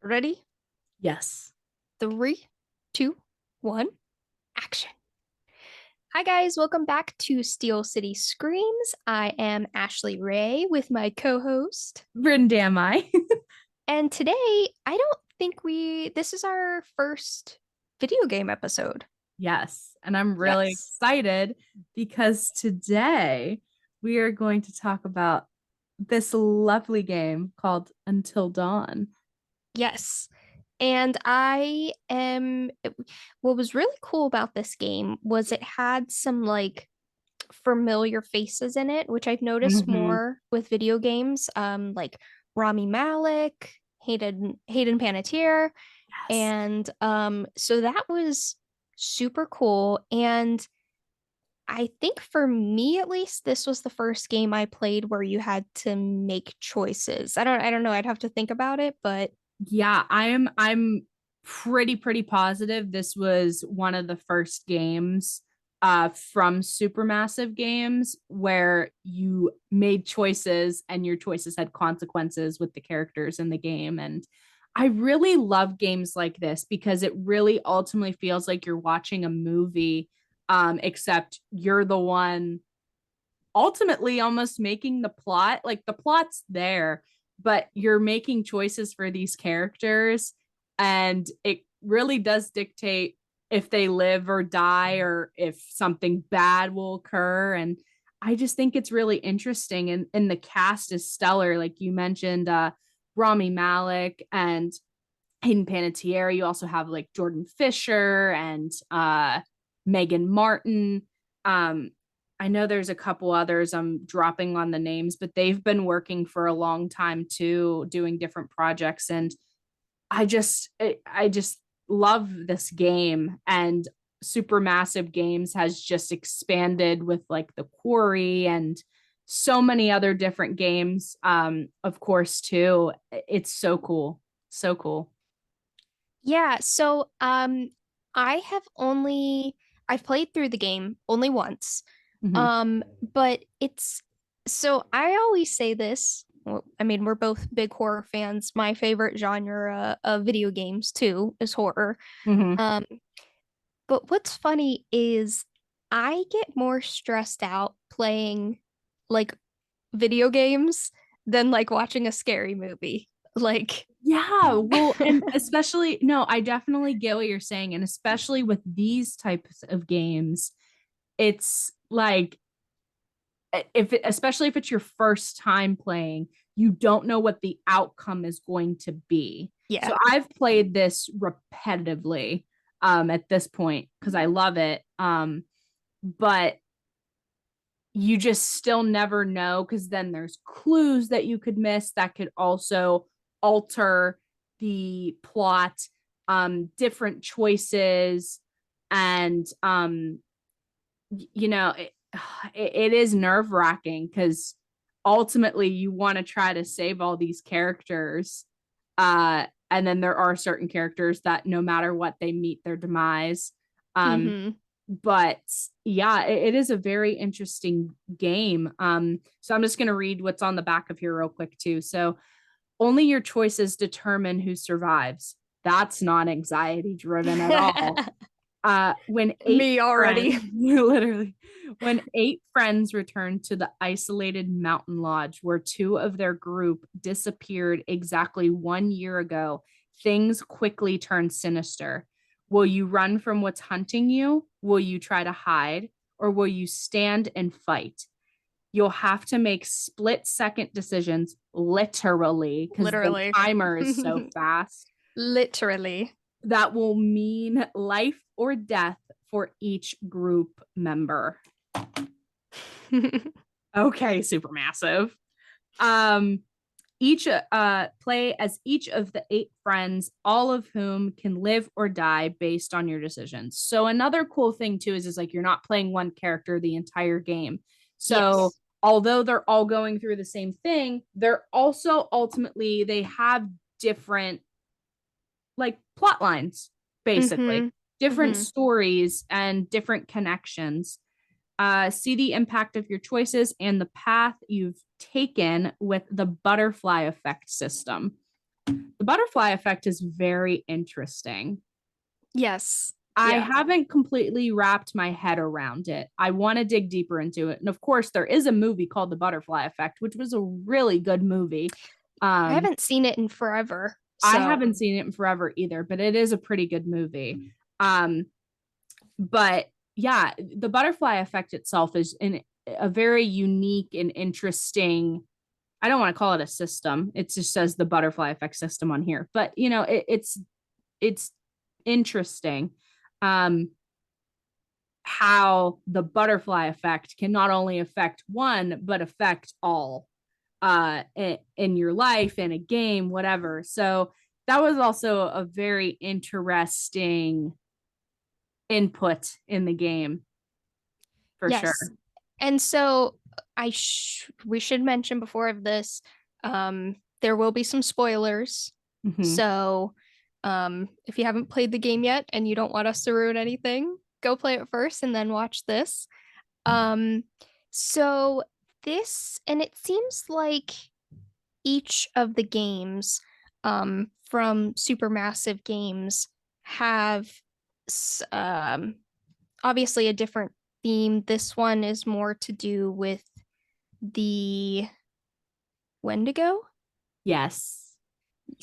Ready? Yes. Three, two, one, action. Hi, guys. Welcome back to Steel City Screams. I am Ashley Ray with my co host. Bryn, am I? And today, I don't think this is our first video game episode. Yes. And I'm really Yes. excited because today we are going to talk about this lovely game called Until Dawn. Yes. And what was really cool about this game was it had some familiar faces in it, which I've noticed Hmm. more with video games, like Rami Malek, Hayden Panettiere, Yes. and so that was super cool. And I think for me at least, this was the first game I played where you had to make choices. I don't know, I'd have to think about it, but Yeah, I'm pretty positive this was one of the first games from Supermassive games where you made choices and your choices had consequences with the characters in the game. And I really love games like this because it really ultimately feels like you're watching a movie, except you're the one ultimately almost making the plot. Like the plot's there, but you're making choices for these characters, and it really does dictate if they live or die or if something bad will occur. And I just think it's really interesting. And the cast is stellar. Like you mentioned, Rami Malek and Hayden Panettiere. You also have like Jordan Fisher and Megan Martin. Um, I know there's a couple others I'm dropping on the names, but they've been working for a long time too, doing different projects. And I just love this game. And Supermassive Games has just expanded with like the Quarry and so many other different games. Of course, too. It's so cool. So cool. yeah, so I've played through the game only once. Mhm. But it's so I always say this. Well, I mean, we're both big horror fans. My favorite genre of video games too is horror. Mhm. Um, but what's funny is I get more stressed out playing like video games than like watching a scary movie. Like, Yeah, well, and especially no, I definitely get what you're saying, and especially with these types of games, it's like especially if it's your first time playing, you don't know what the outcome is going to be. So yeah. I've played this repetitively at this point because I love it. But you just still never know because then there's clues that you could miss that could also alter the plot, different choices, and you know it is nerve-wracking because ultimately you want to try to save all these characters, and then there are certain characters that no matter what they meet their demise. um Mm-hmm. but yeah, it is a very interesting game. So I'm just going to read what's on the back of here real quick too. So only your choices determine who survives. That's not anxiety driven at all. When eight Me already. friends literally when eight friends returned to the isolated mountain lodge where two of their group disappeared exactly 1 year ago, things quickly turned sinister. Will you run from what's hunting you? Will you try to hide? Or will you stand and fight? You'll have to make split-second decisions, literally, because the Literally. timer is so fast, Literally. that will mean life or death for each group member. Okay, Supermassive. Um, each play as each of the eight friends, all of whom can live or die based on your decisions. So another cool thing too is like you're not playing one character the entire game. So Yes. although they're all going through the same thing, they're also ultimately they have different like plot lines, basically, Mm-hmm. different Mm-hmm. stories and different connections. See the impact of your choices and the path you've taken with the butterfly effect system. The butterfly effect is very interesting. Yes. I Yeah. haven't completely wrapped my head around it. I want to dig deeper into it. And of course, there is a movie called The Butterfly Effect, which was a really good movie. I Um, haven't seen it in forever. I So, haven't seen it in forever either, but it is a pretty good movie. Um, but yeah, the butterfly effect itself is a very unique and interesting. I don't want to call it a system. It just says the butterfly effect system on here, but it's interesting. Um, how the butterfly effect can not only affect one but affect all in your life, in a game, whatever. So that was also a very interesting input in the game for yes. sure. And so we should mention before of this, there will be some spoilers. Mm-hmm. So, if you haven't played the game yet and you don't want us to ruin anything, go play it first and then watch this. Um, so this, and it seems like each of the games, from Supermassive Games have obviously a different theme. This one is more to do with the Wendigo, Yes,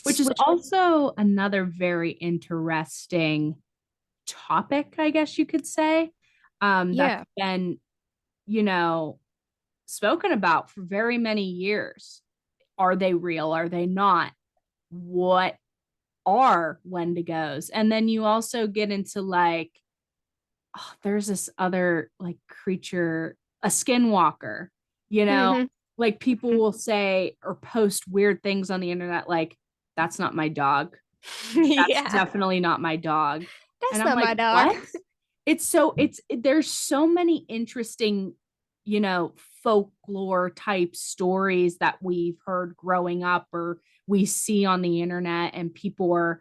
which is which, also another very interesting topic, I guess you could say, that's yeah. been, you know, spoken about for very many years. Are they real? Are they not? What are Wendigos? And then you also get into like, oh, there's this other like creature, a skinwalker, you know, Hmm. like people will say or post weird things on the internet like, that's not my dog. That's Yeah, definitely not my dog. And that's I'm not like, my dog. what? There's so many interesting, folklore type stories that we've heard growing up or we see on the internet, and people are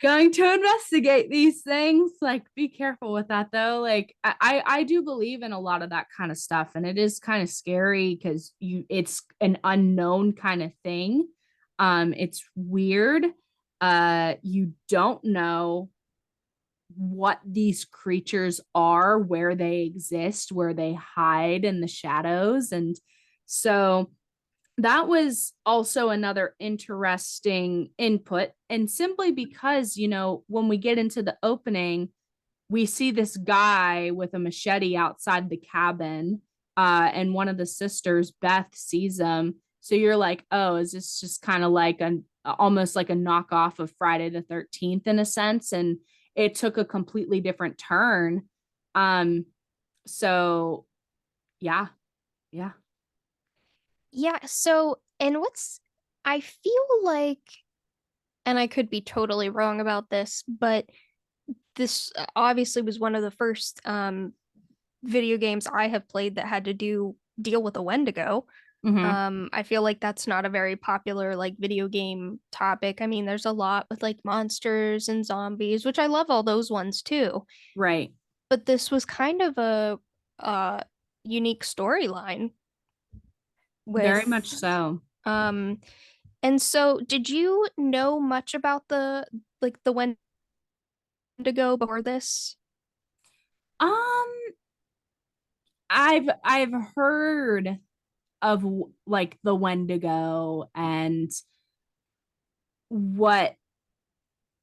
going to investigate these things. Like, be careful with that though. Like, I do believe in a lot of that kind of stuff, and it is kind of scary because it's an unknown kind of thing. It's weird. You don't know what these creatures are, where they exist, where they hide in the shadows. And so that was also another interesting input. And simply because, when we get into the opening, we see this guy with a machete outside the cabin, and one of the sisters, Beth, sees him. So you're like, oh, is this just kind of like an almost like a knockoff of Friday the 13th in a sense? And it took a completely different turn. So yeah, yeah. Yeah, so, and I feel like, and I could be totally wrong about this, but this obviously was one of the first video games I have played that had to deal with a Wendigo. Mm-hmm. I feel like that's not a very popular like video game topic. I mean, there's a lot with like monsters and zombies, which I love all those ones too. Right. But this was kind of a uh unique storyline Very with much so. um and so did you know much about the Wendigo before this? Um, I've heard of like the Wendigo and what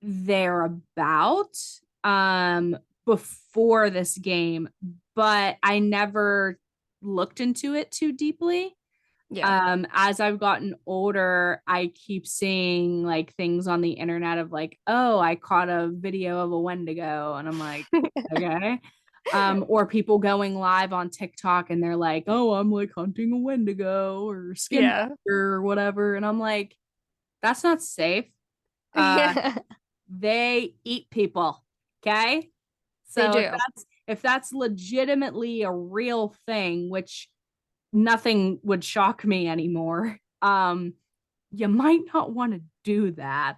they're about before this game, but I never looked into it too deeply. Yeah. As I've gotten older, I keep seeing like things on the internet of like, oh, I caught a video of a Wendigo, and I'm like, okay. Or people going live on TikTok and they're like, oh, I'm like hunting a Wendigo or skinwalker Yeah. or whatever. And I'm like, that's not safe. Uh, Yeah. they eat people. Okay. They So if do. that's legitimately a real thing, which nothing would shock me anymore. You might not want to do that.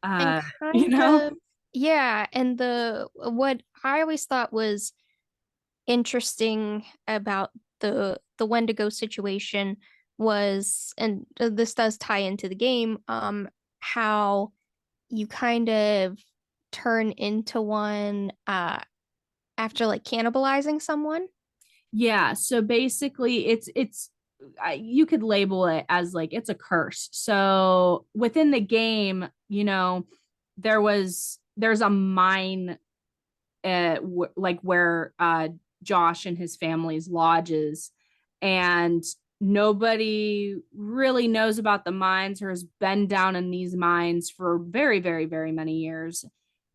And Uh, you kind know? of, yeah, and the what I always thought was interesting about the Wendigo situation was, and this does tie into the game, how you kind of turn into one after like cannibalizing someone. Yeah, so basically you could label it as like it's a curse. So within the game, there's a mine like where Josh and his family's lodges, and nobody really knows about the mines or has been down in these mines for very, very, very many years.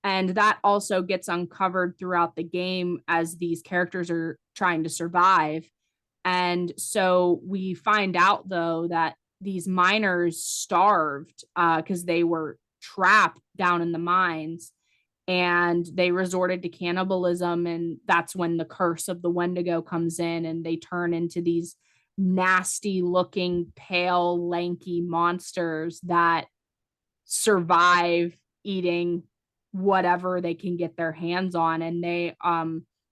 And that also gets uncovered throughout the game as these characters are trying to survive. And so we find out, though, that these miners starved because they were trapped down in the mines, and they resorted to cannibalism. And that's when the curse of the Wendigo comes in, and they turn into these nasty looking, pale, lanky monsters that survive eating whatever they can get their hands on. And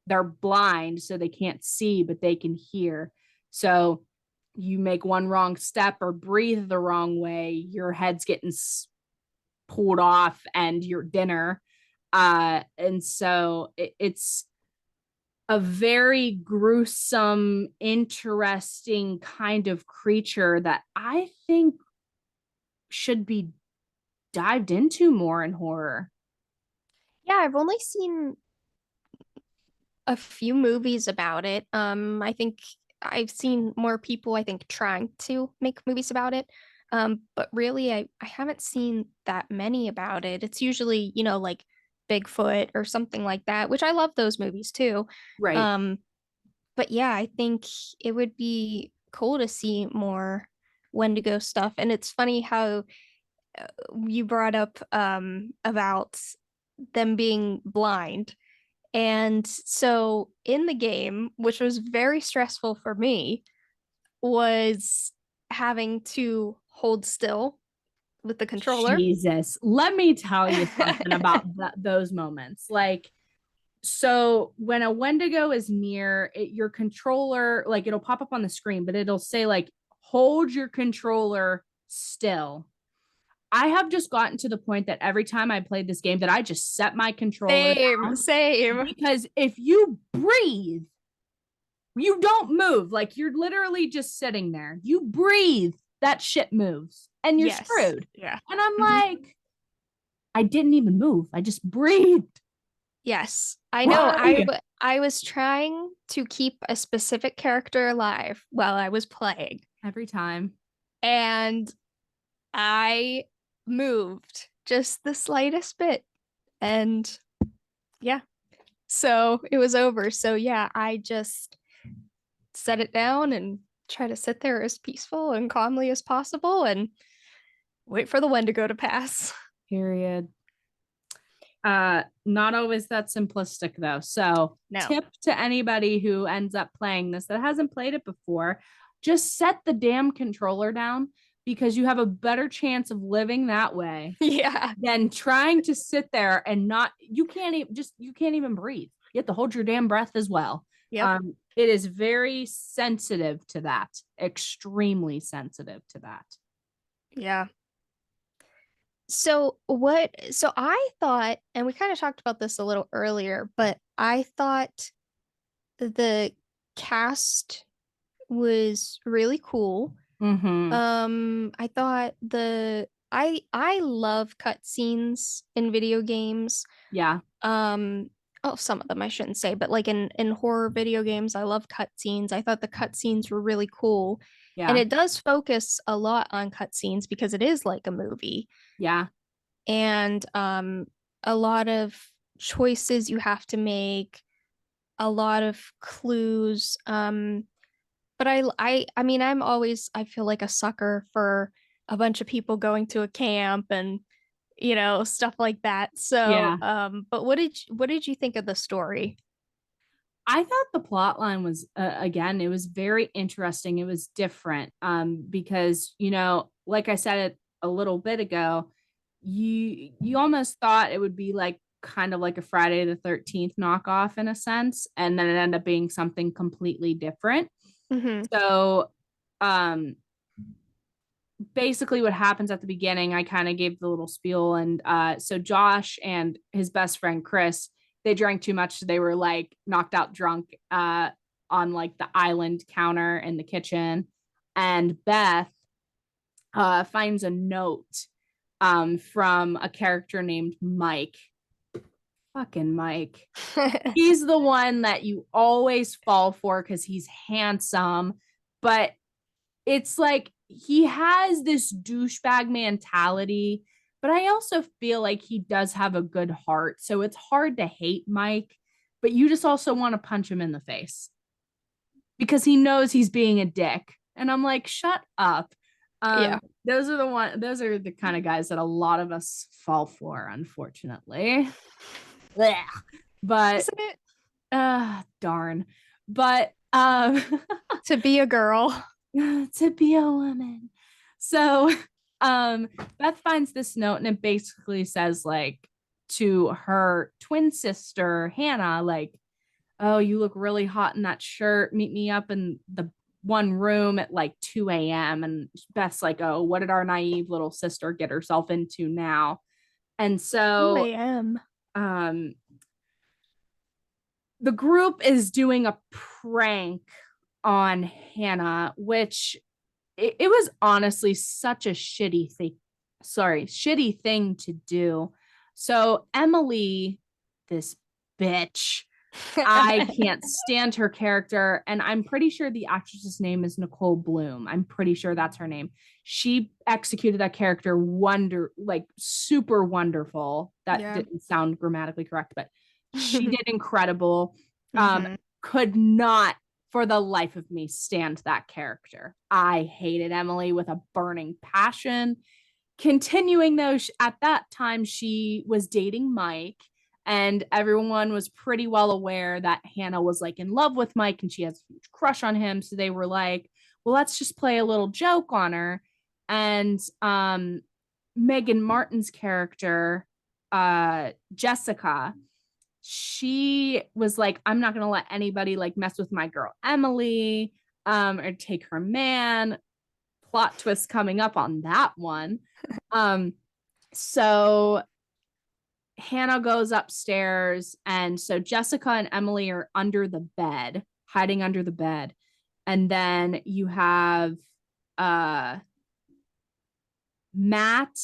they're blind, so they can't see, but they can hear. So you make one wrong step or breathe the wrong way, your head's getting pulled off and your dinner. And so it's a very gruesome, interesting kind of creature that I think should be dived into more in horror. Yeah, I've only seen a few movies about it. I think I've seen more people, I think, trying to make movies about it. But really, I haven't seen that many about it. It's usually, like Bigfoot or something like that, which I love those movies too. Right. Um, but yeah, I think it would be cool to see more Wendigo stuff. And it's funny how you brought up about them being blind. And so in the game, which was very stressful for me, was having to hold still with the controller. Jesus, let me tell you something about those moments. Like, so when a Wendigo is near it, your controller, like it'll pop up on the screen, but it'll say like, hold your controller still. I have just gotten to the point that every time I played this game that I just set my controller Same, down, same. because if you breathe, you don't move. Like you're literally just sitting there. You breathe, that shit moves and you're Yes. screwed. Yeah. And I'm Mhm. like, I didn't even move. I just breathed. Yes. I know. Why? I was trying to keep a specific character alive while I was playing, Every time. and I moved just the slightest bit. And yeah, so it was over. So yeah, I just set it down and try to sit there as peaceful and calmly as possible and wait for the Wendigo to pass. Period. Not always that simplistic though. So, No. tip to anybody who ends up playing this that hasn't played it before, just set the damn controller down, because you have a better chance of living that way Yeah. than trying to sit there and not, you can't even breathe. You have to hold your damn breath as well. Yep. It is very sensitive to that, extremely sensitive to that. Yeah. So I thought, and we kind of talked about this a little earlier, but I thought the cast was really cool. Mm-hmm. I thought I love cutscenes in video games. Yeah. Um, oh, some of them I shouldn't say, but like in horror video games, I love cutscenes. I thought the cutscenes were really cool. And Yeah. it does focus a lot on cutscenes because it is like a movie. Yeah. And a lot of choices you have to make, a lot of clues. But I mean, I feel like a sucker for a bunch of people going to a camp and stuff like that. So, Yeah. but what did you think of the story? I thought the plot line was again, it was very interesting. It was different because like I said it a little bit ago, you almost thought it would be like kind of like a Friday the 13th knockoff in a sense, and then it ended up being something completely different. Hmm. So um basically what happens at the beginning, I kind of gave the little spiel. And so Josh and his best friend Chris, they drank too much. So they were like knocked out drunk on like the island counter in the kitchen. And Beth finds a note from a character named Mike. Fucking Mike. He's the one that you always fall for because he's handsome. But it's like he has this douchebag mentality, but I also feel like he does have a good heart. So it's hard to hate Mike, but you just also want to punch him in the face because he knows he's being a dick. And I'm like, shut up. Yeah. Those are the kind of guys that a lot of us fall for, unfortunately. Blech. But Isn't it? darn. But To be a girl. to be a woman. So Beth finds this note and it basically says like to her twin sister Hannah, like, oh, you look really hot in that shirt. Meet me up in the one room at like 2 a.m. And Beth's like, oh, what did our naive little sister get herself into now? And 2 so a.m. um the group is doing a prank on Hannah, which it was honestly such a shitty thing to do. So Emily, this bitch, I can't stand her character. And I'm pretty sure the actress's name is Nicole Bloom. I'm pretty sure that's her name. She executed that character like super wonderful. That Yeah. didn't sound grammatically correct, but she did incredible. Um, Mhm. could not for the life of me stand that character. I hated Emily with a burning passion. Continuing though, at that time she was dating Mike, and everyone was pretty well aware that Hannah was like in love with Mike and she has a huge crush on him. So they were like, well, let's just play a little joke on her. And Megan Martin's character, Jessica, she was like, I'm not gonna let anybody like mess with my girl Emily, or take her man. Plot twist coming up on that one. Um, so Hannah goes upstairs, and so Jessica and Emily are under the bed, hiding under the bed. And then you have uh Matt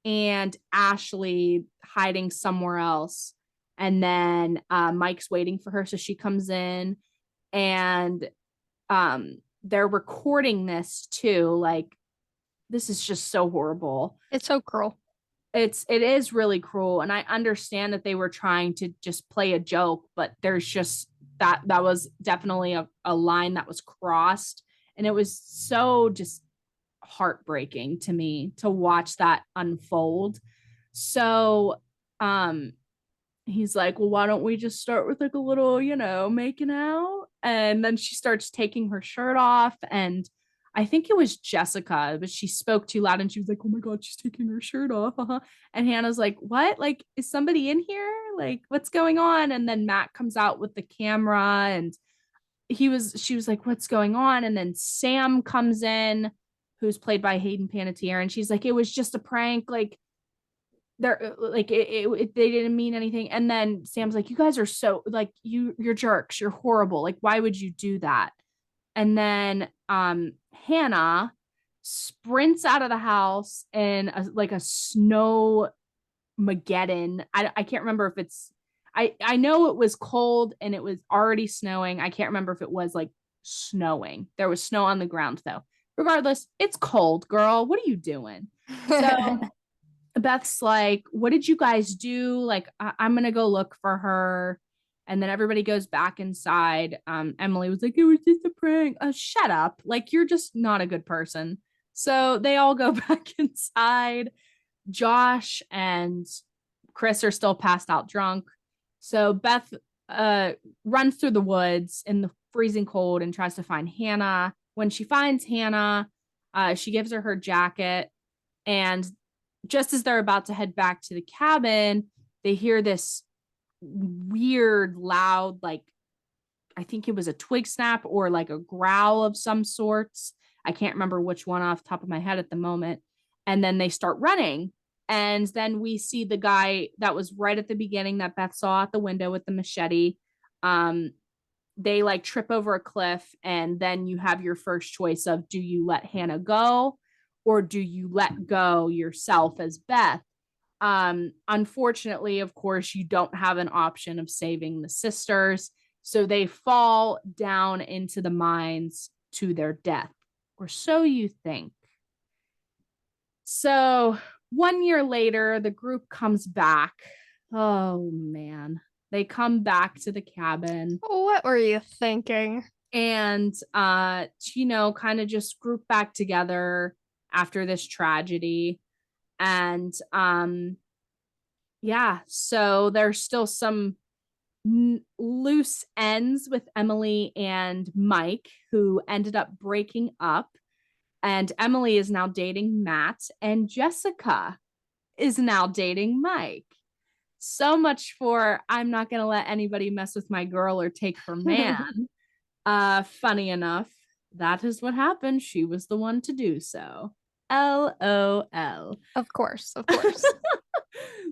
and Ashley hiding somewhere else. And then Mike's waiting for her. So she comes in and they're recording this too. Like, this is just so horrible. It's so cruel. It is really cruel. And I understand that they were trying to just play a joke, but there's just that was definitely a line that was crossed. And it was so just heartbreaking to me to watch that unfold. So he's like, well, why don't we just start with like a little, making out? And then she starts taking her shirt off. And I think it was Jessica, but she spoke too loud and she was like, oh my God, she's taking her shirt off. And Hannah's like, what? Like, is somebody in here? Like, what's going on? And then Matt comes out with the camera and she was like, what's going on? And then Sam comes in, who's played by Hayden Panettiere, and she's like, it was just a prank. Like, they're like they didn't mean anything. And then Sam's like, you guys are so like you're jerks, you're horrible, like why would you do that? And then Hannah sprints out of the house in like a snow mageddon. I can't remember if it's I know it was cold and it was already snowing. I can't remember if it was like snowing. There was snow on the ground though. Regardless, it's cold, girl, what are you doing? So Beth's like, what did you guys do? Like, I'm gonna go look for her. And then everybody goes back inside. Emily was like, it was just a prank. Oh, shut up. Like, you're just not a good person. So they all go back inside. Josh and Chris are still passed out drunk. So Beth runs through the woods in the freezing cold and tries to find Hannah. When she finds Hannah, she gives her jacket. And just as they're about to head back to the cabin, they hear this weird, loud, like, I think it was a twig snap or like a growl of some sorts. I can't remember which one off the top of my head at the moment. And then they start running. And then we see the guy that was right at the beginning that Beth saw at the window with the machete. Um, they like trip over a cliff, and then you have your first choice of, do you let Hannah go or do you let go yourself as Beth? Unfortunately, of course, you don't have an option of saving the sisters. So they fall down into the mines to their death, or so you think. So 1 year later, the group comes back. Oh man. They come back to the cabin What were you thinking? and kind of just group back together after this tragedy. And yeah, so there's still some loose ends with Emily and Mike, who ended up breaking up. And Emily is now dating Matt, and Jessica is now dating Mike. So much for, I'm not going to let anybody mess with my girl or take her man. Funny enough, that is what happened. She was the one to do so. LOL. Of course, of course.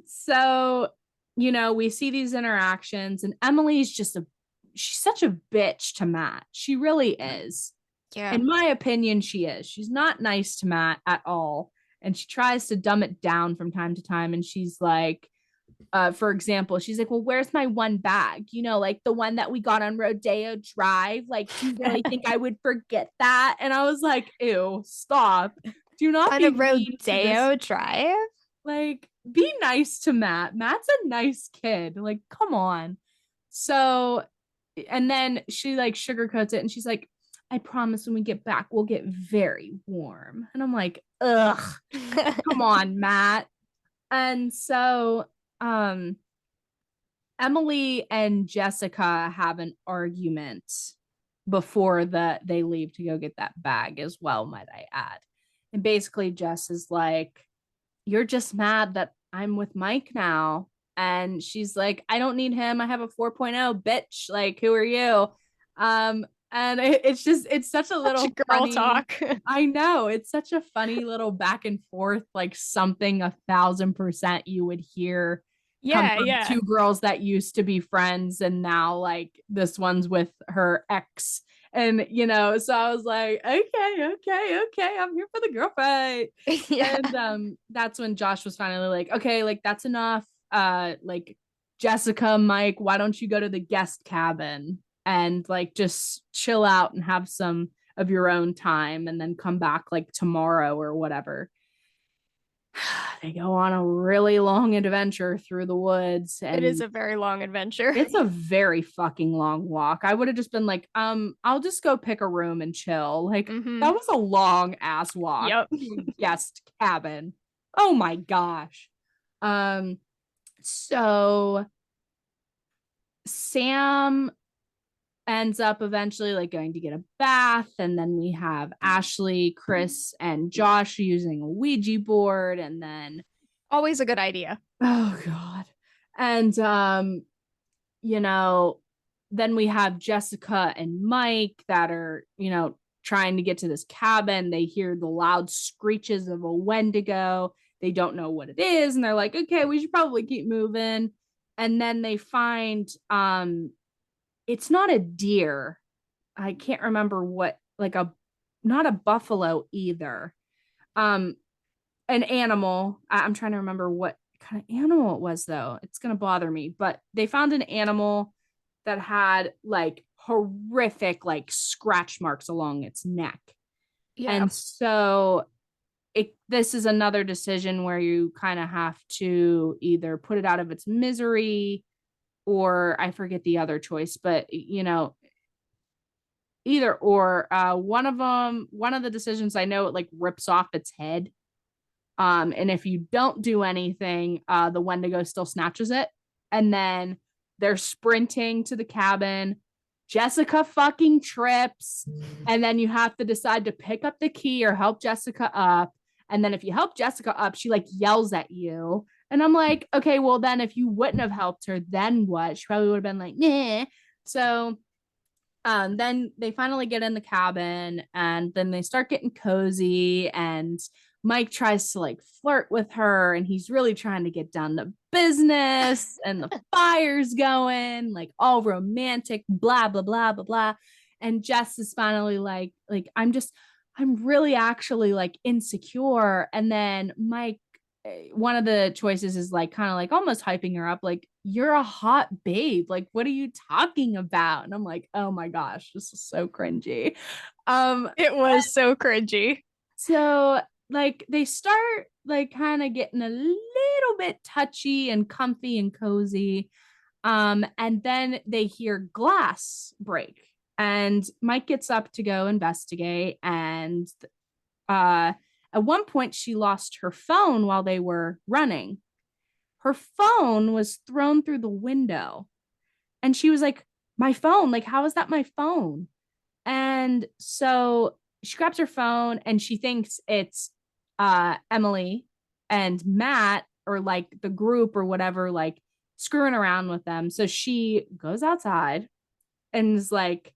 So, we see these interactions, and Emily's she's such a bitch to Matt. She really is. Yeah. In my opinion, she is. She's not nice to Matt at all. And she tries to dumb it down from time to time. And she's like, for example, she's like, well, where's my one bag? Like the one that we got on Rodeo Drive. Like, do you really think I would forget that? And I was like, ew, stop. Do not On be a mean to Rodeo this. Drive? Like, be nice to Matt. Matt's a nice kid. Like, come on. So, and then she like sugarcoats it and she's like, I promise when we get back, we'll get very warm. And I'm like, ugh, come on, Matt. And so, Emily and Jessica have an argument before they leave to go get that bag as well, might I add. And basically, Jess is like, you're just mad that I'm with Mike now. And she's like, I don't need him. I have a 4.0, bitch. Like, who are you? And it's such a little Such girl funny. talk. I know, it's such a funny little back and forth, like something 1,000% you would hear come Yeah, from yeah. two girls that used to be friends, and now like this one's with her ex. And so I was like, okay, I'm here for the girl fight. Yeah. And that's when Josh was finally like, okay, like that's enough. Like, Jessica, Mike, why don't you go to the guest cabin and like just chill out and have some of your own time and then come back like tomorrow or whatever. They go on a really long adventure through the woods, It is and a very long adventure. it's a very fucking long walk. I would have just been like, I'll just go pick a room and chill. Like, Mm-hmm. that was a long ass walk Yep. to a guest cabin. Oh my gosh. So Sam ends up eventually like going to get a bath, and then we have Ashley, Chris, and Josh using a Ouija board, and then Always a good idea. oh god. And you know, then we have Jessica and Mike that are, trying to get to this cabin. They hear the loud screeches of a Wendigo. They don't know what it is, and they're like, okay, we should probably keep moving. And then they find it's not a deer. I can't remember what, like not a buffalo either. Um, an animal. I'm trying to remember what kind of animal it was though. It's gonna bother me, but they found an animal that had like horrific like scratch marks along its neck. Yeah. And so this is another decision where you kind of have to either put it out of its misery, or I forget the other choice, but either or. One of the decisions, I know, it like rips off its head. And if you don't do anything, the Wendigo still snatches it. And then they're sprinting to the cabin. Jessica fucking trips. And then you have to decide to pick up the key or help Jessica up. And then if you help Jessica up, she like yells at you. And I'm like, okay, well, then if you wouldn't have helped her, then what? She probably would have been like, nah. So Then they finally get in the cabin and then they start getting cozy, and Mike tries to like flirt with her and he's really trying to get down to business, and the fire's going like all romantic, blah blah blah blah blah. And Jess is finally like I'm really actually like insecure. And then Mike, one of the choices is like kind of like almost hyping her up, like, you're a hot babe, like what are you talking about? And I'm like, oh my gosh, this is so cringy. um It was so cringy. so like they start like kind of getting a little bit touchy and comfy and cozy. And then they hear glass break and Mike gets up to go investigate. And uh at one point she lost her phone while they were running. Her phone was thrown through the window. And she was like, my phone, like, how is that my phone? And so she grabs her phone and she thinks it's Emily and Matt, or like the group or whatever, like screwing around with them. So she goes outside and is like,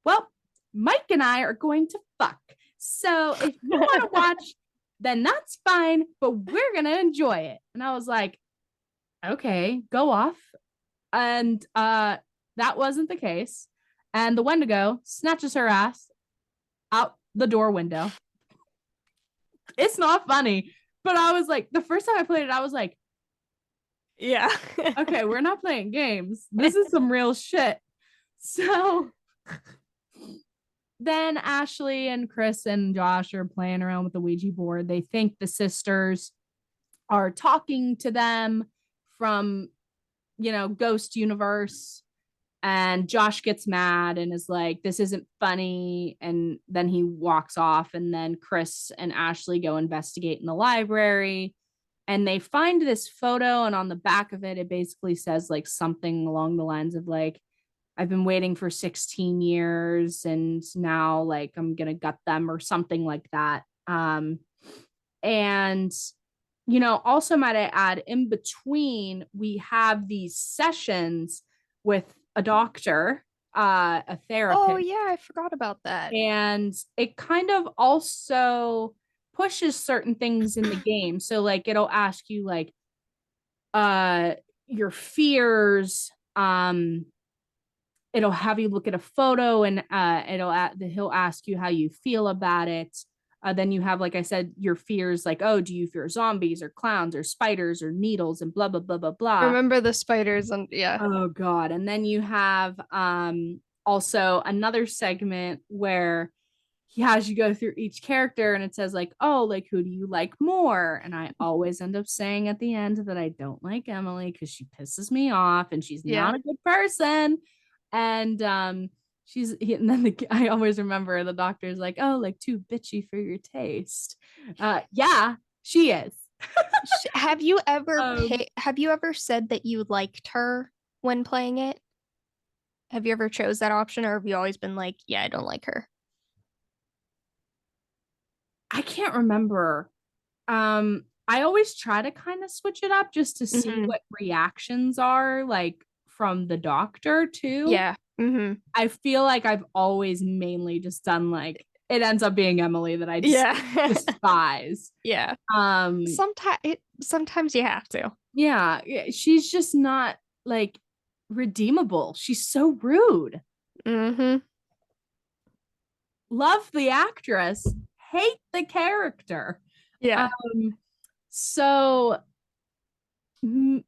well, Mike and I are going to fuck. So if you want to watch, then that's fine, but we're going to enjoy it. And I was like, okay, go off. And that wasn't the case. And the Wendigo snatches her ass out the door window. It's not funny, but I was like, the first time I played it, I was like, Yeah. okay, we're not playing games. This is some real shit. So then Ashley and Chris and Josh are playing around with the Ouija board. They think the sisters are talking to them from, Ghost Universe. And Josh gets mad and is like, this isn't funny. And then he walks off. And then Chris and Ashley go investigate in the library. And they find this photo. And on the back of it, it basically says like something along the lines of like, I've been waiting for 16 years and now like I'm going to gut them, or something like that. And also might I add, in between, we have these sessions with a doctor, a Oh therapist, yeah, I forgot about that. and it kind of also pushes certain things in the game. So like it'll ask you like uh your fears. It'll have you look at a photo and he'll ask you how you feel about it. Then you have, like I said, your fears, like, oh, do you fear zombies or clowns or spiders or needles and blah blah blah blah I blah. remember the spiders and yeah. Oh god. And then you have also another segment where he has you go through each character and it says like, oh, like who do you like more? And I always end up saying at the end that I don't like Emily because she pisses me off and she's Yeah. not a good person. And and then I always remember the doctor's like, oh, like too bitchy for your taste. Yeah, she is. um Have you ever said that you liked her when playing it? Have you ever chose that option, or have you always been like, yeah, I don't like her? I can't remember. I always try to kind of switch it up just to see Hmm. what reactions are like from the doctor too. Yeah. Hmm. I feel like I've always mainly just done like, it ends up being Emily that I just Yeah. despise. Yeah. Um Sometimes you have to. yeah, she's just not like redeemable. She's so rude. Hmm. Love the actress, hate the character. Yeah. Um so mm,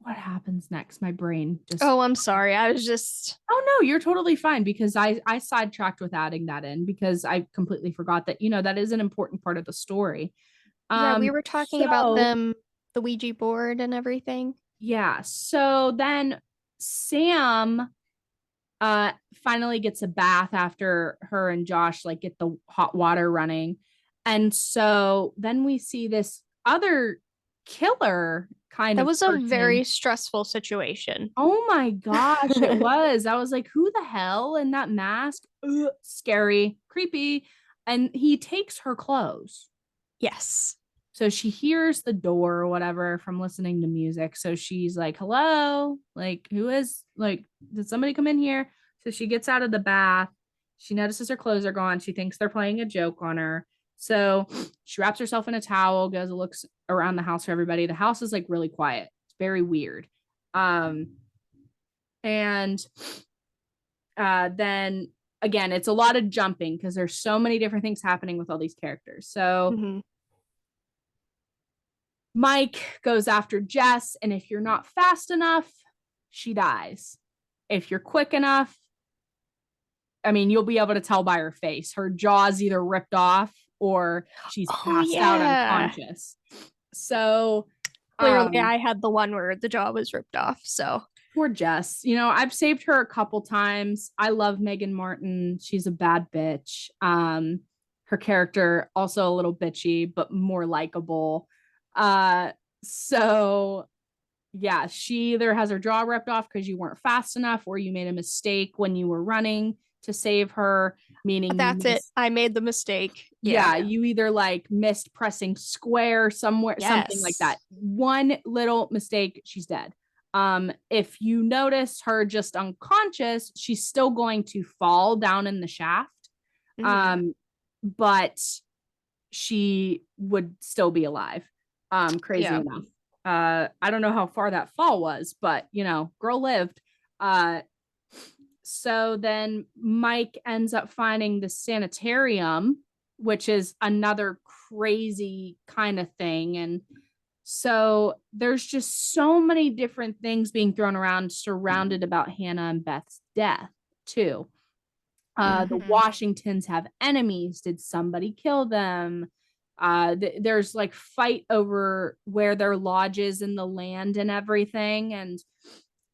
what happens next? My brain just, Oh, I'm sorry. I was just oh no, you're totally fine, because I sidetracked with adding that in because I completely forgot that, that is an important part of the story. yeah, we were talking about So the Ouija board and everything. yeah, so then Sam finally gets a bath after her and Josh like get the hot water running. And so then we see this other killer kind That of was a person. very stressful situation. Oh my gosh, it was. I was like, who the hell in that mask? Ugh, scary, creepy. And he takes her clothes. Yes. So she hears the door or whatever from listening to music. So she's like, hello, like, who is, like, did somebody come in here? So she gets out of the bath. She notices her clothes are gone. She thinks they're playing a joke on her. So she wraps herself in a towel, goes and looks around the house for everybody. The house is like really quiet. It's very weird. And then again, it's a lot of jumping because there's so many different things happening with all these characters. So Mm-hmm. Mike goes after Jess, and if you're not fast enough, she dies. If you're quick enough, I mean, you'll be able to tell by her face. Her jaw's either ripped off or she's Oh passed out yeah. unconscious. So, Clearly I had the one where the jaw was ripped off. So poor Jess. You know, I've saved her a couple times. I love Megan Martin. She's a bad bitch. Her character also a little bitchy, but more likable. So yeah, she either has her jaw ripped off because you weren't fast enough or you made a mistake when you were running to save her, meaning you that's it. missed. I made the mistake. Yeah. Yeah, you either like missed pressing square somewhere, something like that. Yes. One little mistake, she's dead. If you notice her just unconscious, she's still going to fall down in the shaft. Mm-hmm. Um, but she would still be alive. Crazy Yeah. enough. I don't know how far that fall was, but you know, girl lived. Uh, so then Mike ends up finding the sanitarium, which is another crazy kind of thing. And so there's just so many different things being thrown around, surrounded about Hannah and Beth's death, too. The Mm-hmm. Washingtons have enemies. Did somebody kill them? There's like fight over where their lodge is in the land and everything.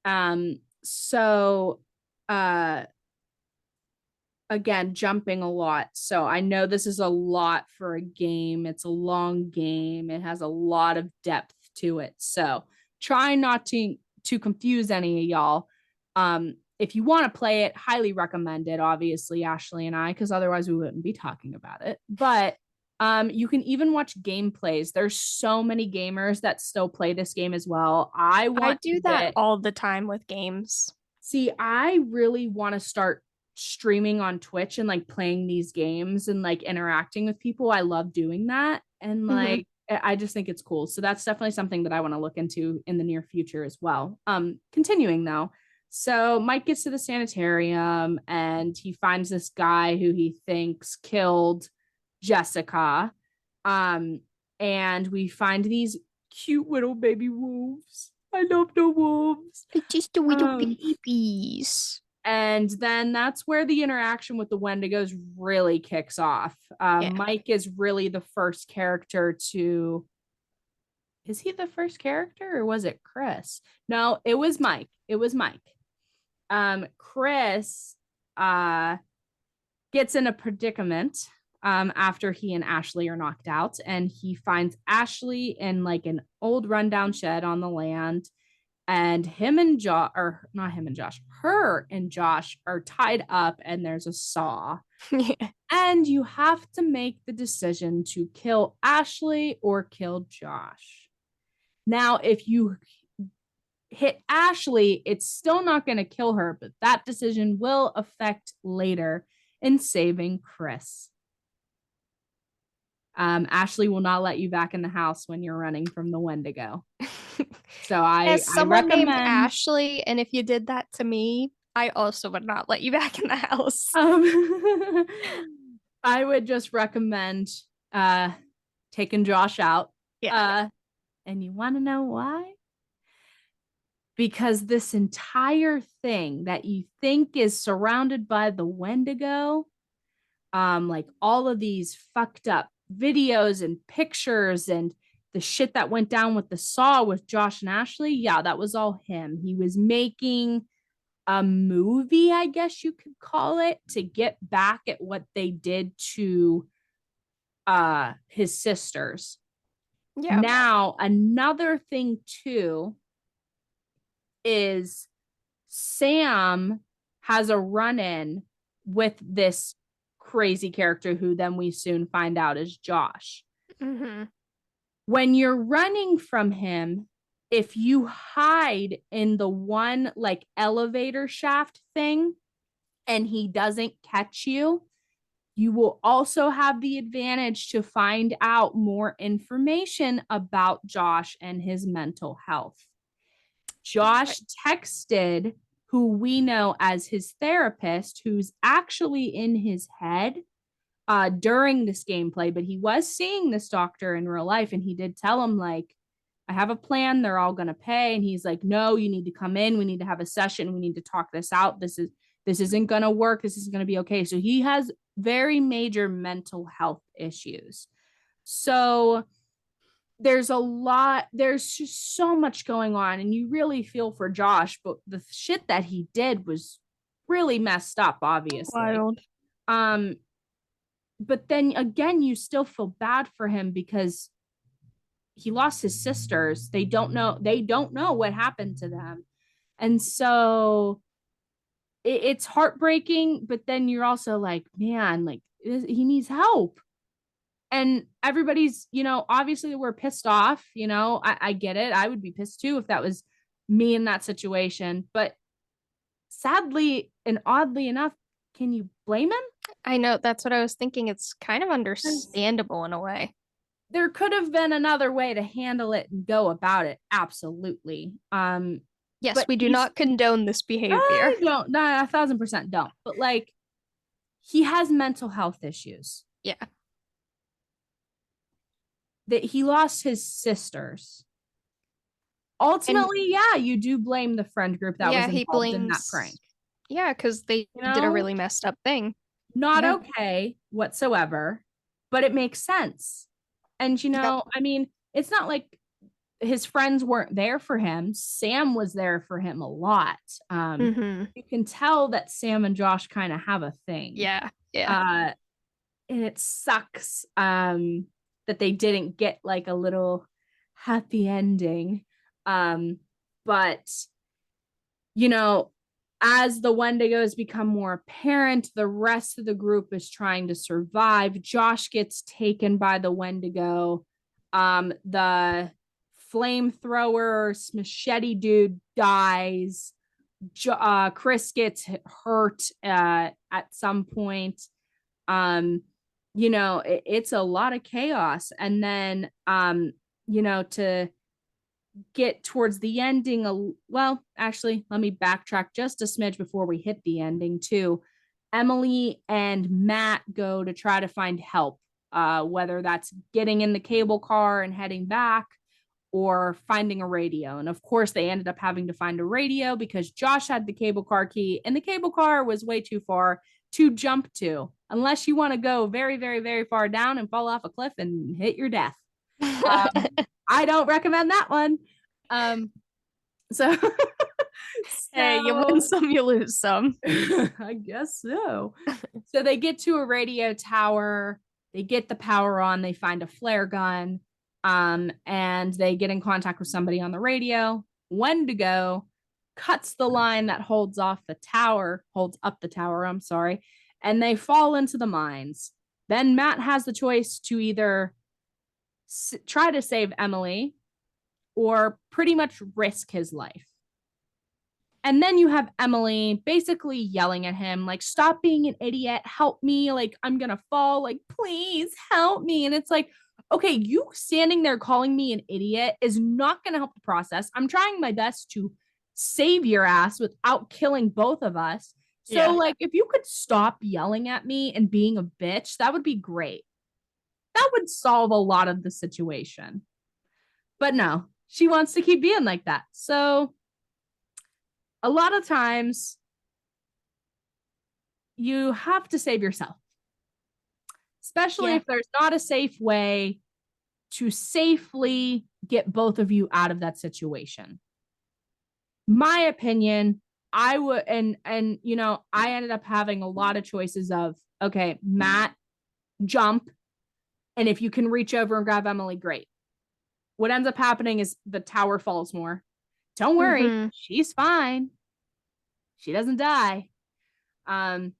And so uh again, jumping a lot. So I know this is a lot for a game. It's a long game. It has a lot of depth to it. So try not to confuse any of y'all. If you want to play it, highly recommend it, obviously, Ashley and I, because otherwise we wouldn't be talking about it. But you can even watch gameplays. There's so many gamers that still play this game as well. I I want to do that get all the time with games. See, I really want to start streaming on Twitch and like playing these games and like interacting with people. I love doing that. And Mm-hmm. like I just think it's cool. So that's definitely something that I want to look into in the near future as well. Continuing though. So Mike gets to the sanitarium and he finds this guy who he thinks killed Jessica. Um, and we find these cute little baby wolves. I love the wolves. Just the little Um, babies. and then that's where the interaction with the Wendigos really kicks off. Yeah. Mike is really the first character to. Is he the first character or was it Chris? No, it was Mike. It was Mike. Chris gets in a predicament after he and Ashley are knocked out, and he finds Ashley in like an old rundown shed on the land, and him and Josh, or not him and Josh, her and Josh are tied up, and there's a saw. Yeah. And you have to make the decision to kill Ashley or kill Josh. Now, if you hit Ashley, it's still not going to kill her, but that decision will affect later in saving Chris. Ashley will not let you back in the house when you're running from the Wendigo. So As I someone named recommend Ashley, and if you did that to me, I also would not let you back in the house. um I would just recommend uh taking Josh out. Yeah. And you want to know why? Because this entire thing that you think is surrounded by the Wendigo, like all of these fucked up videos and pictures and the shit that went down with the saw with Josh and Ashley, yeah, that was all him. He was making a movie, I guess you could call it, to get back at what they did to his sisters. Yeah. Now, another thing too is Sam has a run-in with this crazy character who then we soon find out is Josh. Mm-hmm. When you're running from him, if you hide in the one like elevator shaft thing, and he doesn't catch you, you will also have the advantage to find out more information about Josh and his mental health. Josh texted who we know as his therapist, who's actually in his head during this gameplay, but he was seeing this doctor in real life, and he did tell him, like, I have a plan, they're all going to pay. And he's like, no, you need to come in, we need to have a session, we need to talk this out, this isn't going to work, this isn't going to be okay. So he has very major mental health issues. So there's just so much going on, and you really feel for Josh, but the shit that he did was really messed up, obviously. Wild. um but then again, you still feel bad for him because he lost his sisters. They don't know what happened to them. And so it's heartbreaking, but then you're also like, man, like, he needs help. And everybody's, obviously we're pissed off. I get it. I would be pissed too if that was me in that situation. But sadly and oddly enough, can you blame him? I know that's what I was thinking. It's kind of understandable in a way. There could have been another way to handle it and go about it. Absolutely. Yes, But we do not condone this behavior. I don't, no, 1,000% don't. But like, he has mental health issues. Yeah. That he lost his sisters. And Ultimately, yeah, you do blame the friend group that was yeah, he involved in that prank. blames, yeah, because they You did a know, really messed up thing. not Yeah. okay whatsoever, but it makes sense. And, Yep. I mean, it's not like his friends weren't there for him. Sam was there for him a lot. Mm-hmm. You can tell that Sam and Josh kind of have a thing. Yeah. Yeah. Uh, and it sucks that they didn't get like a little happy ending. But you know, as the Wendigos become more apparent, the rest of the group is trying to survive. Josh gets taken by the Wendigo. The flamethrower machete dude dies. Chris gets hurt at some point. Um, it's a lot of chaos. And then, to get towards the ending, well, actually, let me backtrack just a smidge before we hit the ending too. Emily and Matt go to try to find help, whether that's getting in the cable car and heading back or finding a radio. And of course, they ended up having to find a radio because Josh had the cable car key, and the cable car was way too far to jump to, unless you want to go very, very, very far down and fall off a cliff and hit your death. I don't recommend that one. Um, so, Hey, you win some, you lose some. I guess so. So they get to a radio tower, they get the power on, they find a flare gun, and they get in contact with somebody on the radio. Wendigo cuts the line that holds up the tower, I'm sorry, and they fall into the mines. Then Matt has the choice to either try to save Emily or pretty much risk his life. And then you have Emily basically yelling at him, like, stop being an idiot, help me, like, I'm gonna fall, like, please help me. And it's like, okay, you standing there calling me an idiot is not gonna help the process. I'm trying my best to save your ass without killing both of us. So, Yeah. like, if you could stop yelling at me and being a bitch, that would be great. That would solve a lot of the situation. But no, she wants to keep being like that. So a lot of times you have to save yourself, especially Yeah. if there's not a safe way to safely get both of you out of that situation. My opinion, I would, and I ended up having a lot of choices of, okay, Matt, jump, and if you can reach over and grab Emily, great. What ends up happening is the tower falls more. Don't worry, Mm-hmm. she's fine. She doesn't die. Um,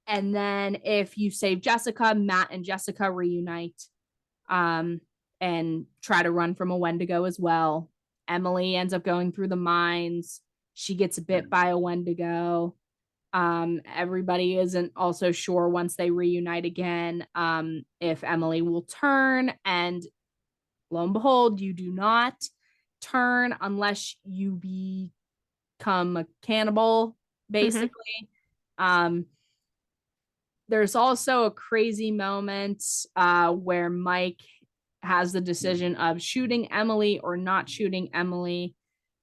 and then if you save Jessica, Matt and Jessica reunite, and try to run from a Wendigo as well. Emily ends up going through the mines. She gets bit by a Wendigo. Everybody isn't also sure once they reunite again if Emily will turn. And lo and behold, you do not turn unless you become a cannibal, Hmm. basically. Um, there's also a crazy moment where Mike has the decision of shooting Emily or not shooting Emily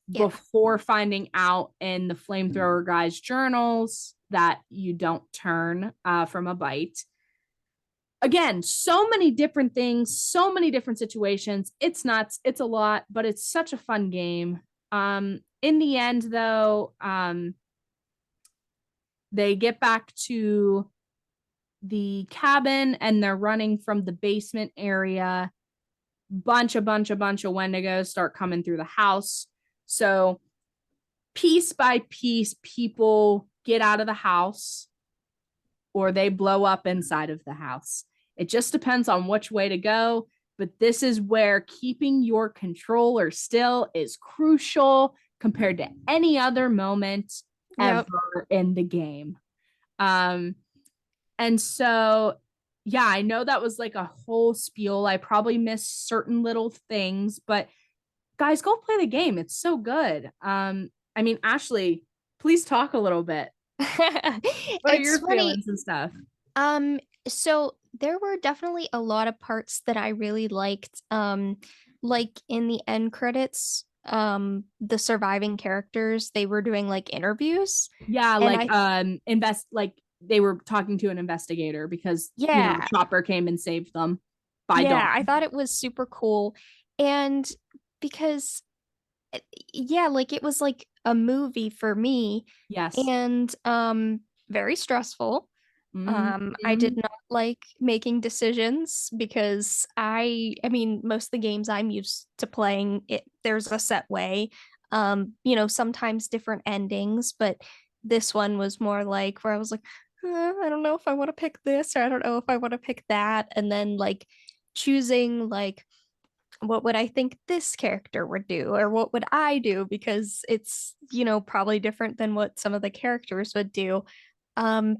Yeah. before finding out in the flamethrower guy's journals that you don't turn from a bite. Again, so many different things, so many different situations. It's nuts. It's a lot, but it's such a fun game. In the end, though, they get back to the cabin and they're running from the basement area. Bunch of Wendigos start coming through the house. So piece by piece, people get out of the house or they blow up inside of the house. It just depends on which way to go. But this is where keeping your controller still is crucial compared to any other moment Yep. ever in the game. Um, and so, yeah, I know that was like a whole spiel. I probably missed certain little things, but guys, go play the game. It's so good. I mean, Ashley, please talk a little bit. What are It's your funny. feelings and stuff? Um, so there were definitely a lot of parts that I really liked. Like in the end credits, the surviving characters, they were doing like interviews. Yeah, And like I, invest like they were talking to an investigator because yeah, Chopper came and saved them by yeah, I dawn. thought it was super cool. And because yeah, like it was like a movie for me Yes. and very stressful. I did Mm-hmm. not like making decisions because I mean, most of the games I'm used to playing, there's a set way. Sometimes different endings, but this one was more like where I was like, I don't know if I want to pick this or I don't know if I want to pick that. And then like choosing like what would I think this character would do or what would I do because it's, probably different than what some of the characters would do. But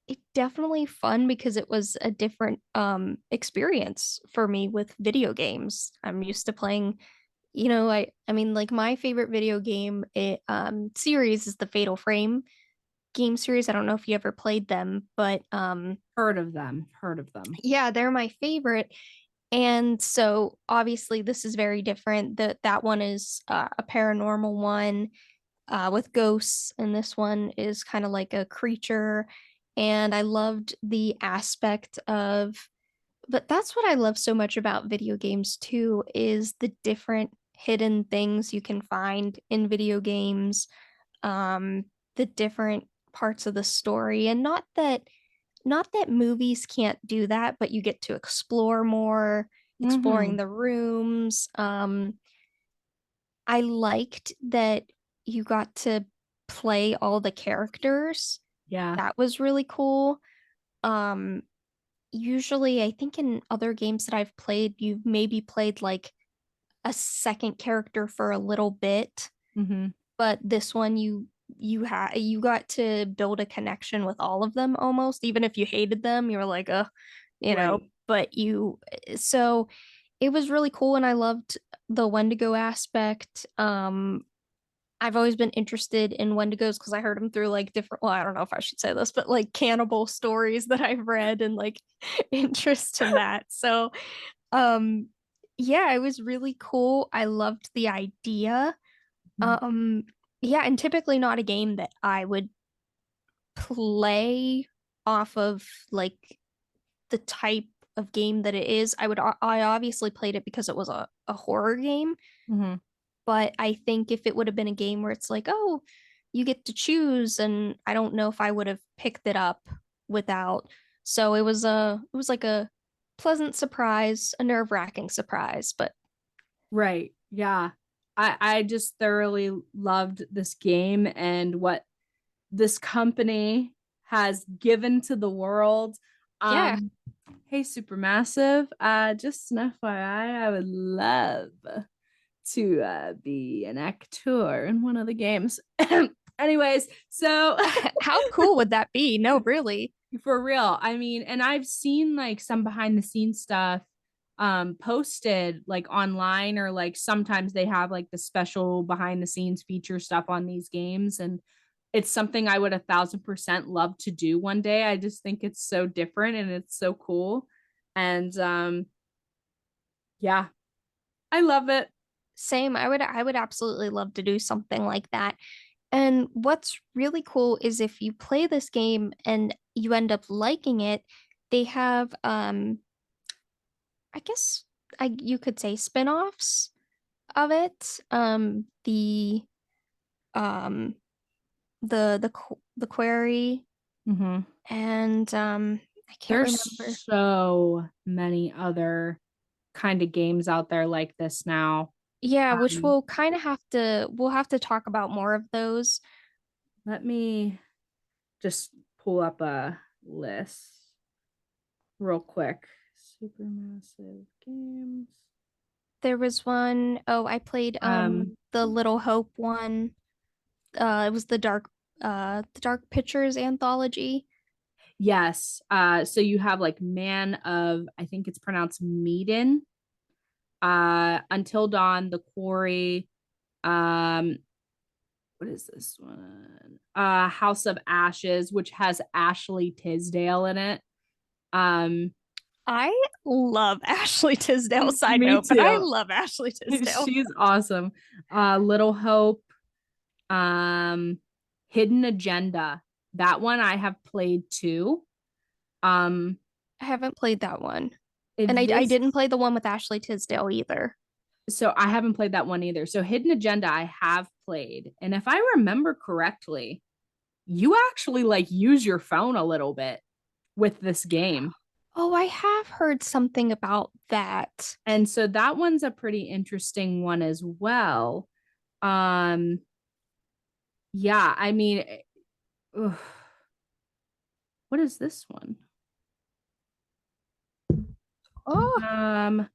it definitely fun because it was a different experience for me with video games. I'm used to playing, I mean like my favorite video game series is the Fatal Frame game series. I don't know if you ever played them, but Heard of them. Heard of them. yeah, they're my favorite. And so obviously this is very different. That one is a paranormal one with ghosts, and this one is kind of like a creature. And I loved the aspect of, but that's what I love so much about video games too, is the different hidden things you can find in video games, um, the different parts of the story. And not that movies can't do that, but you get to explore more, exploring Mm-hmm. the rooms. I liked that you got to play all the characters. Yeah. That was really cool. Um, Usually, I think in other games that I've played, you've maybe played like a second character for a little bit, Mm-hmm. but this one you got to build a connection with all of them almost, even if you hated them, you were like, Right. but so it was really cool and I loved the Wendigo aspect. I've always been interested in Wendigos because I heard them through like different, well, I don't know if I should say this, but like cannibal stories that I've read and like interest in that. So, um, yeah, it was really cool. I loved the idea. Um, yeah, and typically not a game that I would play off of like the type of game that it is. I obviously played it because it was a horror game, Mm-hmm. but I think if it would have been a game where it's like, oh, you get to choose, and I don't know if I would have picked it up without. So it was like a pleasant surprise, a nerve-wracking surprise, but Right. Yeah. I just thoroughly loved this game and what this company has given to the world. yeah. Hey, Supermassive, just an FYI, I would love to be an actor in one of the games. Anyways, so How cool would that be? No, really. for real. I mean, and I've seen like some behind the scenes stuff posted like online, or like sometimes they have like the special behind the scenes feature stuff on these games, and it's something I would 1,000% love to do one day. I just think it's so different and it's so cool. And yeah, I love it. Same. I would absolutely love to do something like that. And what's really cool is if you play this game and you end up liking it, they have I guess you could say spin-offs of it. Um the query Mm-hmm. and I can't There's remember. so many other kind of games out there like this now. Yeah, which Um, we'll have to talk about more of those. Let me just pull up a list real quick. Supermassive games. There was one, oh, I played Um, the Little Hope one. It was the Dark Pictures anthology. yes. So you have like Man of, I think it's pronounced Meeden, Until Dawn, The Quarry, um, what is this one? House of Ashes, which has Ashley Tisdale in it. Um, I love Ashley Tisdale, side Me note, but I too. love Ashley Tisdale. She's awesome. Little Hope, um, Hidden Agenda. That one I have played too. Um, I haven't played that one. And I this didn't play the one with Ashley Tisdale either. so I haven't played that one either. So Hidden Agenda I have played, and if I remember correctly, you actually like use your phone a little bit with this game. Oh, I have heard something about that. And so that one's a pretty interesting one as well. Um, yeah, I mean, ugh, what is this one? Oh, Um,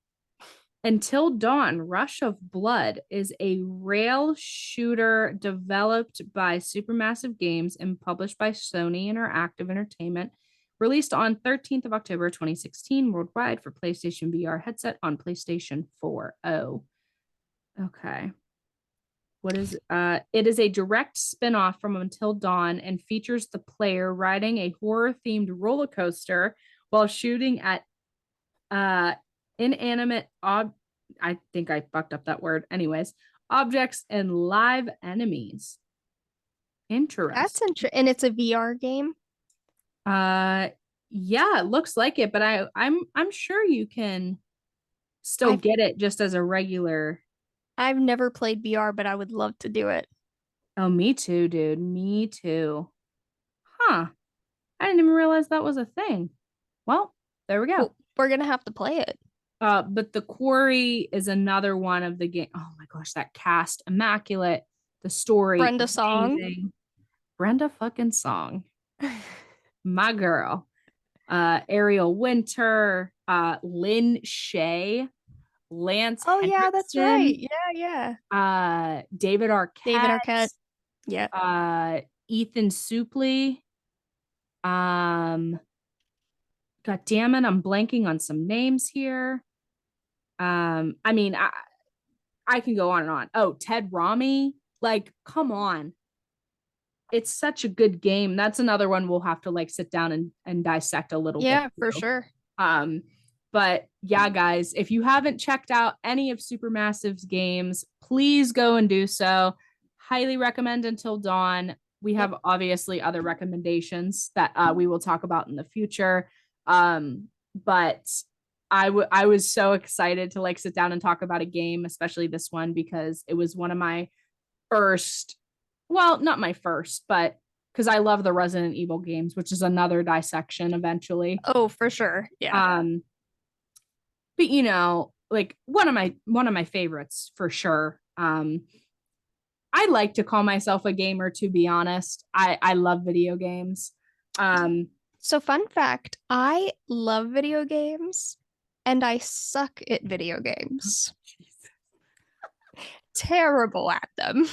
Until Dawn, Rush of Blood is a rail shooter developed by Supermassive Games and published by Sony Interactive Entertainment, released on 13th of October 2016 worldwide for PlayStation VR headset on PlayStation 4. Oh, okay. What is it is a direct spin-off from Until Dawn and features the player riding a horror-themed roller coaster while shooting at uh inanimate I think I fucked up that word. Anyways, objects and live enemies. that's Interesting. interesting. And it's a VR game. Uh yeah, it looks like it, but I'm sure you can still I've get it just as a regular. I've never played VR, but I would love to do it. Oh, me too, dude. Me too. Huh. I didn't even realize that was a thing. Well, there we go. Well, we're gonna have to play it. But the Quarry is another one of the game. Oh my gosh, that cast immaculate. The story Brenda Song. amazing. Brenda fucking Song, my girl. Ariel Winter, Lynn Shay, Lance Oh yeah, that's right. Hendrickson, Yeah. David David Arquette, Arquette. Yeah. Ethan Suplee. Um, God damn it, I'm blanking on some names here. I mean, I can go on and on. Oh, Ted Rami. Like, come on. It's such a good game. That's another one we'll have to like sit down and dissect a little bit Yeah, for too. sure. Um, but yeah, guys, if you haven't checked out any of Supermassive's games, please go and do so. Highly recommend Until Dawn. We Yep. have obviously other recommendations that we will talk about in the future. But I was so excited to like sit down and talk about a game, especially this one, because it was one of my first, well, not my first, but because I love the Resident Evil games, which is another dissection eventually. Oh, for sure. Yeah. Um, but you know, like one of my favorites for sure. I like to call myself a gamer, to be honest. I love video games. Um, So fun fact, I love video games and I suck at video games. terrible at them.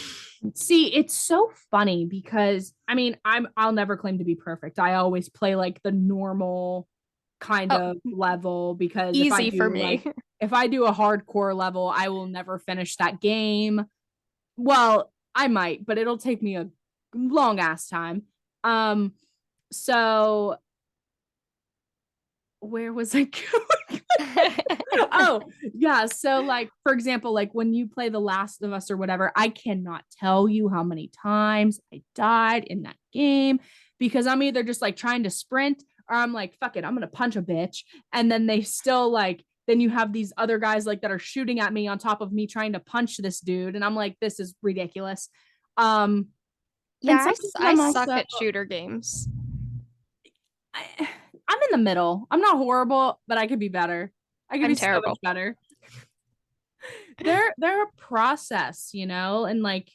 See, it's so funny because I mean, I'll never claim to be perfect. I always play like the normal kind Oh, of level because easy for me. if I do a hardcore level, I will never finish that game. Well, I might, but it'll take me a long ass time. Um so where was I going? Oh, yeah. So, like, for example, like when you play The Last of Us or whatever, I cannot tell you how many times I died in that game because I'm either just like trying to sprint or I'm like, fuck it, I'm gonna punch a bitch. And then they still like, then you have these other guys like that are shooting at me on top of me trying to punch this dude. And I'm like, this is ridiculous. Um, Yeah, and sometimes I I'm suck also at shooter games. I'm in the middle. I'm not horrible, but I could be better. I could I'm be so terrible. much better. They're a process, you know, and like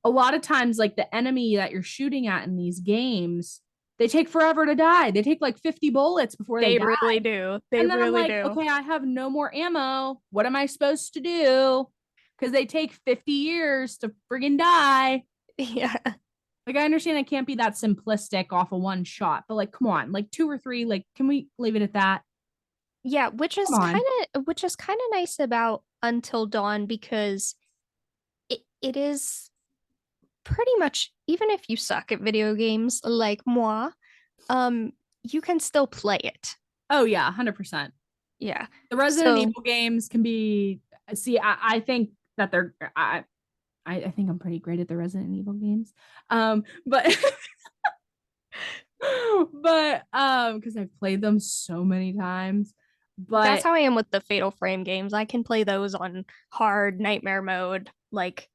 a lot of times like the enemy that you're shooting at in these games, they take forever to die. They take like 50 bullets before they They die. really do. They And then I'm really like, do. okay, I have no more ammo. What am I supposed to do? Because they take 50 years to friggin' die. Yeah. Like I understand I can't be that simplistic off of one shot, but like come on, like two or three, like can we leave it at that? Yeah, Come on. which is kind of nice about Until Dawn because it is pretty much even if you suck at video games like moi, um you can still play it. Oh yeah, 100%. Yeah. The Resident So Evil games can be see, I think that they're I think I'm pretty great at the Resident Evil games. But because I've played them so many times. that's But how I am with the Fatal Frame games. I can play those on hard nightmare mode like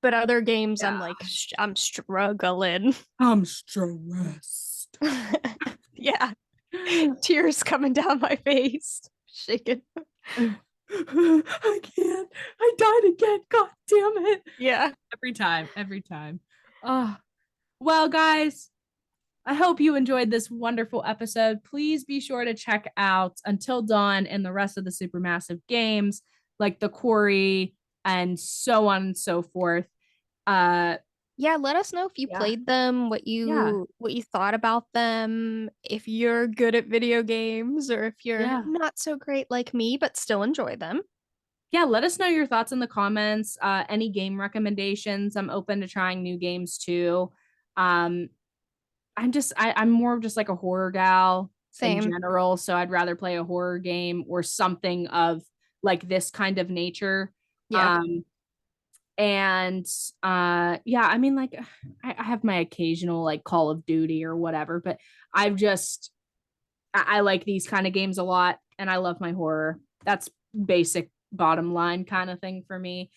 but other games I'm yeah, like I'm struggling. I'm stressed. Yeah. Tears coming down my face. Shaking. I can't. I died again. God damn it. Yeah. Every time, every time. Oh, well, guys, I hope you enjoyed this wonderful episode. Please be sure to check out Until Dawn and the rest of the Supermassive games, like the Quarry and so on and so forth. Uh, Yeah, let us know if you yeah, played them, yeah, what you thought about them, if you're good at video games or if you're yeah, not so great like me but still enjoy them. yeah. Let us know your thoughts in the comments. Any game recommendations? I'm open to trying new games too. Um, I'm more of just like a horror gal in Same. general, so I'd rather play a horror game or something of like this kind of nature. Yeah. Um and yeah, I mean like I have my occasional like Call of Duty or whatever, but I've just I like these kind of games a lot and I love my horror. That's basic bottom line kind of thing for me.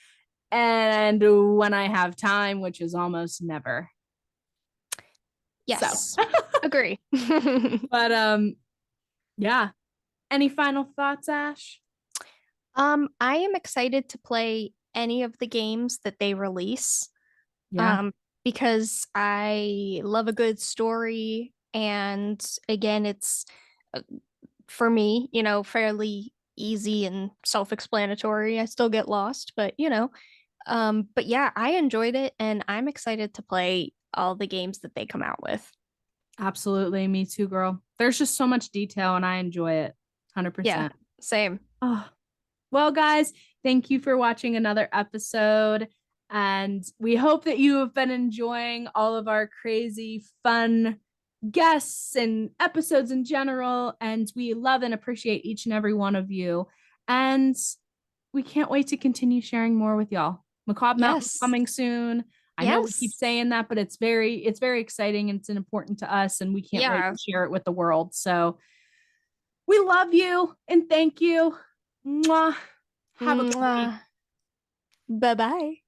And when I have time, which is almost never. So Yes. Agree. but yeah. Any final thoughts, Ash? I am excited to play any of the games that they release. Yeah. Um, because I love a good story and again it's uh, for me, fairly easy and self-explanatory. I still get lost, but but yeah, I enjoyed it and I'm excited to play all the games that they come out with. Absolutely. Me too, girl. There's just so much detail and I enjoy it. Yeah, 100%. same. Oh, well, guys, thank you for watching another episode. And we hope that you have been enjoying all of our crazy, fun guests and episodes in general. And we love and appreciate each and every one of you. And we can't wait to continue sharing more with y'all. Macabre Mountain's Yes. coming soon. I know we keep Yes. saying that, but it's very exciting and it's important to us, and we can't wait Yeah. to share it with the world. So we love you and thank you. Mwah. Have a good week. Mwah. Bye-bye.